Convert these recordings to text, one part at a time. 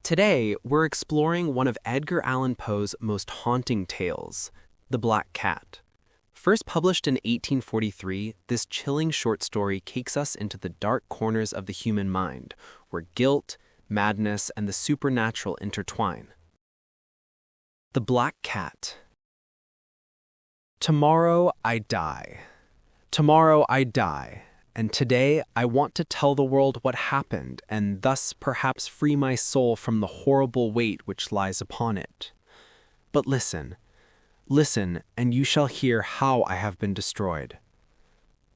Today, we're exploring one of Edgar Allan Poe's most haunting tales, The Black Cat. First published in 1843, this chilling short story takes us into the dark corners of the human mind, where guilt, madness, and the supernatural intertwine. The Black Cat. Tomorrow I die. Tomorrow I die. And today I want to tell the world what happened, and thus perhaps free my soul from the horrible weight which lies upon it. But listen, and you shall hear how I have been destroyed.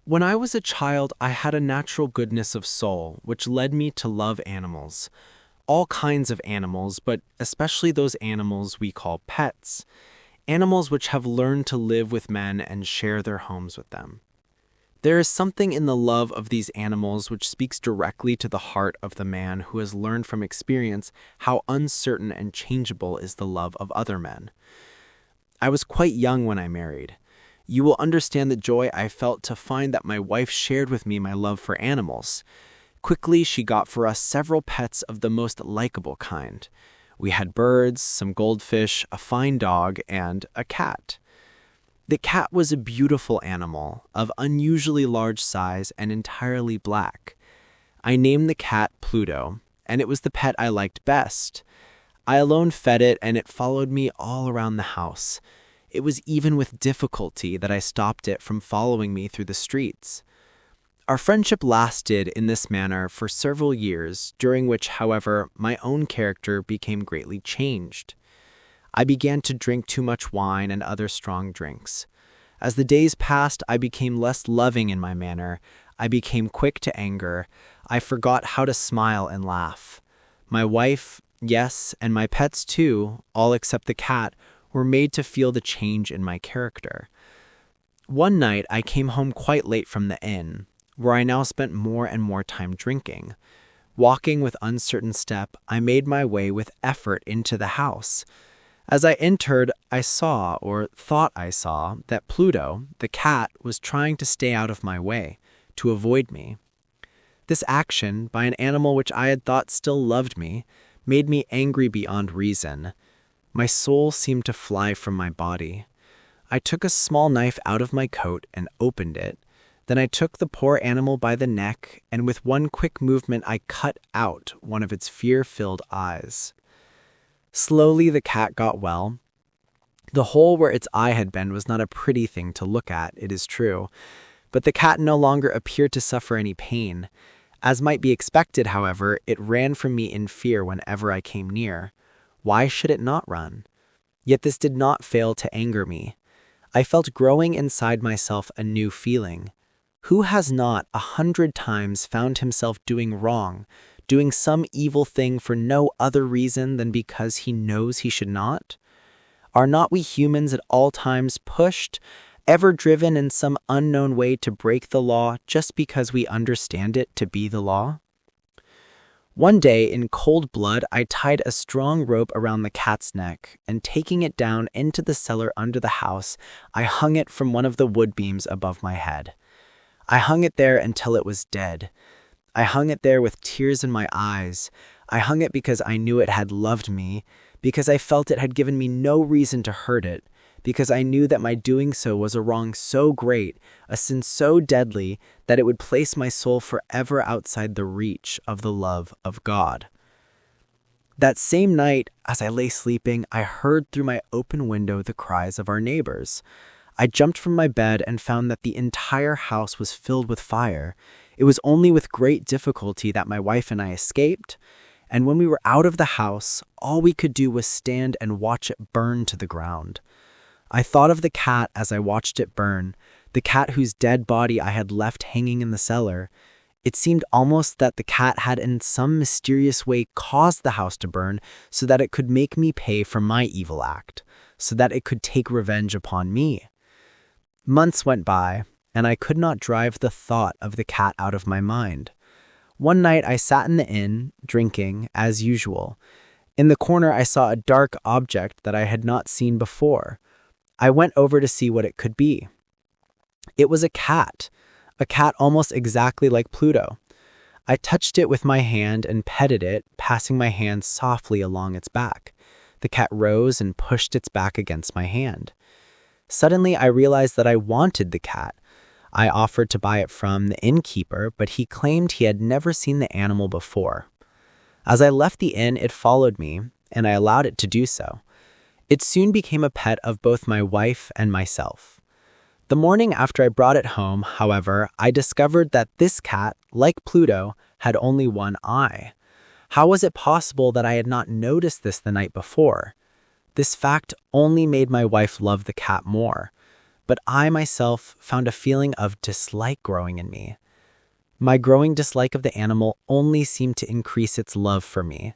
When I was a child, I had a natural goodness of soul, which led me to love animals. All kinds of animals, but especially those animals we call pets. Animals which have learned to live with men and share their homes with them. There is something in the love of these animals which speaks directly to the heart of the man who has learned from experience how uncertain and changeable is the love of other men. I was quite young when I married. You will understand the joy I felt to find that my wife shared with me my love for animals. Quickly, she got for us several pets of the most likable kind. We had birds, some goldfish, a fine dog, and a cat. The cat was a beautiful animal, of unusually large size and entirely black. I named the cat Pluto, and it was the pet I liked best. I alone fed it, and it followed me all around the house. It was even with difficulty that I stopped it from following me through the streets. Our friendship lasted in this manner for several years, during which, however, my own character became greatly changed. I began to drink too much wine and other strong drinks. As the days passed, I became less loving in my manner. I became quick to anger. I forgot how to smile and laugh. My wife, yes, and my pets too, all except the cat, were made to feel the change in my character. One night, I came home quite late from the inn, where I now spent more and more time drinking. Walking with uncertain step, I made my way with effort into the house. As I entered, I saw, or thought I saw, that Pluto, the cat, was trying to stay out of my way, to avoid me. This action, by an animal which I had thought still loved me, made me angry beyond reason. My soul seemed to fly from my body. I took a small knife out of my coat and opened it. Then I took the poor animal by the neck, and with one quick movement I cut out one of its fear-filled eyes. Slowly the cat got well. The hole where its eye had been was not a pretty thing to look at, it is true, but the cat no longer appeared to suffer any pain. As might be expected, however, it ran from me in fear whenever I came near. Why should it not run? Yet this did not fail to anger me. I felt growing inside myself a new feeling. Who has not 100 times found himself doing wrong, doing some evil thing for no other reason than because he knows he should not? Are not we humans at all times pushed, ever driven in some unknown way to break the law just because we understand it to be the law? One day, in cold blood, I tied a strong rope around the cat's neck, and taking it down into the cellar under the house, I hung it from one of the wood beams above my head. I hung it there until it was dead. I hung it there with tears in my eyes. I hung it because I knew it had loved me, because I felt it had given me no reason to hurt it, because I knew that my doing so was a wrong so great, a sin so deadly, that it would place my soul forever outside the reach of the love of God. That same night, as I lay sleeping, I heard through my open window the cries of our neighbors. I jumped from my bed and found that the entire house was filled with fire. It was only with great difficulty that my wife and I escaped, and when we were out of the house, all we could do was stand and watch it burn to the ground. I thought of the cat as I watched it burn, the cat whose dead body I had left hanging in the cellar. It seemed almost that the cat had in some mysterious way caused the house to burn so that it could make me pay for my evil act, so that it could take revenge upon me. Months went by, and I could not drive the thought of the cat out of my mind. One night I sat in the inn, drinking, as usual. In the corner I saw a dark object that I had not seen before. I went over to see what it could be. It was a cat almost exactly like Pluto. I touched it with my hand and petted it, passing my hand softly along its back. The cat rose and pushed its back against my hand. Suddenly, I realized that I wanted the cat. I offered to buy it from the innkeeper, but he claimed he had never seen the animal before. As I left the inn, it followed me, and I allowed it to do so. It soon became a pet of both my wife and myself. The morning after I brought it home, however, I discovered that this cat, like Pluto, had only one eye. How was it possible that I had not noticed this the night before? This fact only made my wife love the cat more, but I myself found a feeling of dislike growing in me. My growing dislike of the animal only seemed to increase its love for me.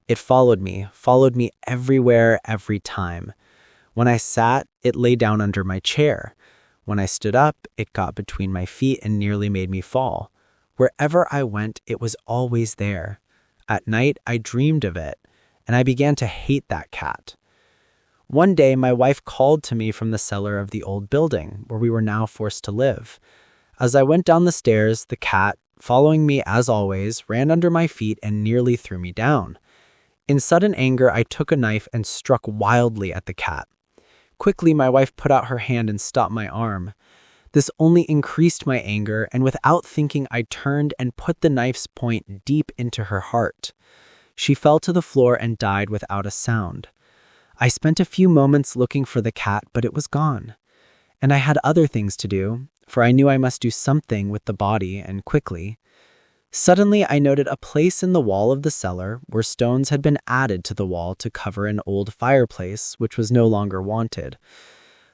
It followed me everywhere, every time. When I sat, it lay down under my chair. When I stood up, it got between my feet and nearly made me fall. Wherever I went, it was always there. At night, I dreamed of it, and I began to hate that cat. One day, my wife called to me from the cellar of the old building where we were now forced to live. As I went down the stairs, the cat, following me as always, ran under my feet and nearly threw me down. In sudden anger, I took a knife and struck wildly at the cat. Quickly, my wife put out her hand and stopped my arm. This only increased my anger, and without thinking, I turned and put the knife's point deep into her heart. She fell to the floor and died without a sound. I spent a few moments looking for the cat, but it was gone. And I had other things to do, for I knew I must do something with the body, and quickly. Suddenly, I noted a place in the wall of the cellar where stones had been added to the wall to cover an old fireplace, which was no longer wanted.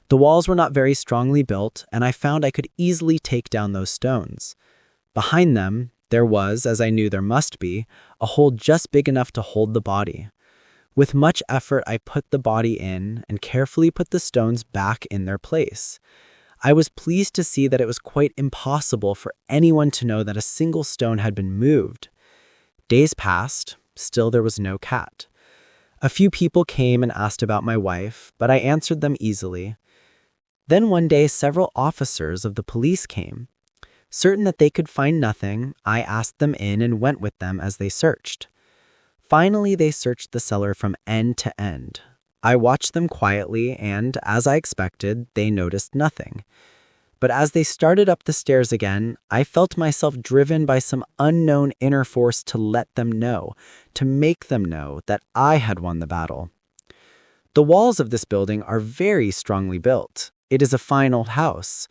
The walls were not very strongly built, and I found I could easily take down those stones. Behind them, there was, as I knew there must be, a hole just big enough to hold the body. With much effort, I put the body in and carefully put the stones back in their place. I was pleased to see that it was quite impossible for anyone to know that a single stone had been moved. Days passed, still there was no cat. A few people came and asked about my wife, but I answered them easily. Then one day several officers of the police came. Certain that they could find nothing, I asked them in and went with them as they searched. Finally, they searched the cellar from end to end. I watched them quietly, and, as I expected, they noticed nothing. But as they started up the stairs again, I felt myself driven by some unknown inner force to let them know, to make them know that I had won the battle. The walls of this building are very strongly built. It is a fine old house.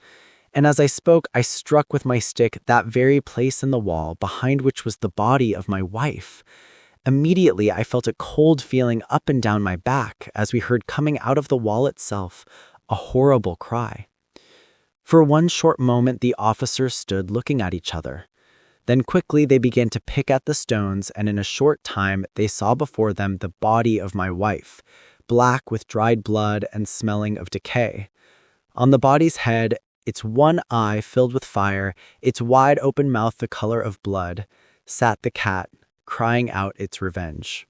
And as I spoke, I struck with my stick that very place in the wall behind which was the body of my wife. Immediately, I felt a cold feeling up and down my back as we heard coming out of the wall itself a horrible cry. For one short moment, the officers stood looking at each other. Then quickly they began to pick at the stones, and in a short time they saw before them the body of my wife, black with dried blood and smelling of decay. On the body's head, its one eye filled with fire, its wide open mouth the color of blood, sat the cat, crying out its revenge.